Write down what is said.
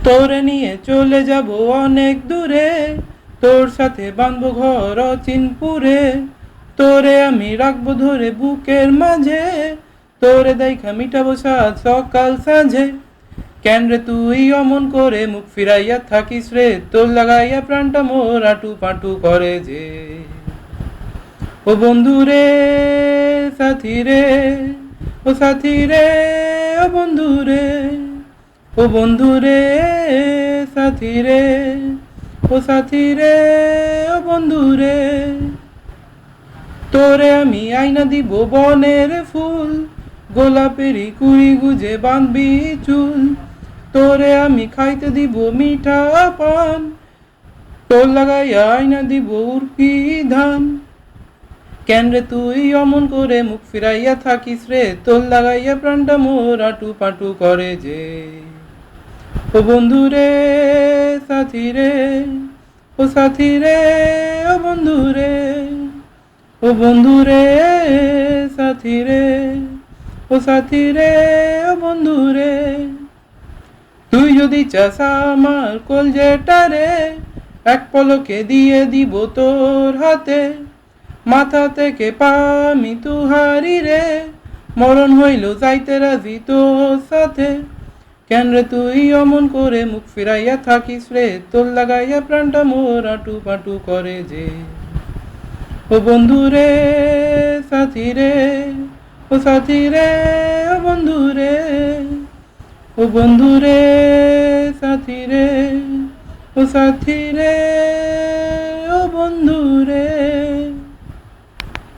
তোরে নিয়ে চলে যাব অনেক দূরে, তোর সাথে বাঁধবো ঘর অচিনপুরে। তোরে আমি রাখবো ধরে বুকের মাঝে, তোরে দেখা মিটাবো সাত সকাল সাঁঝে। কেন রে তুই অমন করে মুখ ফিরাইয়া থাকিস রে, তোর লাগাইয়া প্রাণটা মোর আটু পাটু করে যে। ও বন্ধু রে, সাথী রে, ও সাথী রে, ও বন্ধু রে, ও বন্ধু রে, সাথী রে, ও সাথী রে, ও বন্ধু রে। তোরে আমি আইনা দিব বনের ফুল, গোলাপেরই কুড়ি গুজে বাঁধবি চুল। তোরে আমি খাইতে দিব মিঠা পান, তোর লাগাইয়া আইনা দিব উর্ফি ধান। কেন রে তুই অমন করে মুখ ফিরাইয়া থাকিস রে, তোর লাগাইয়া প্রাণটা মোর আটু পাটু করে যে। ও বন্ধু রে, সাথী রে, ও সাথী রে, ও বন্ধু রে, ও বন্ধু রে, সাথী রে, ও সাথী রে, ও বন্ধু রে। তুই যদি চাস আমার কলজেটারে, এক পলকে দিয়ে দিব তোর হাতে। মাথা থেকে পা আমি তুহারি রে, মরণ হইল যাইতে রাজি তোর সাথে। কেন রে তুই অমন করে মুখ ফিরাইয়া থাকিস রে, তোর লাগাইয়া প্রাণটা মোর আটু পাটু করে যে। ও বন্ধু রে, সাথী রে, ও সাথী রে, ও বন্ধু রে, ও বন্ধু রে, সাথী রে, ও সাথী রে, ও বন্ধু রে।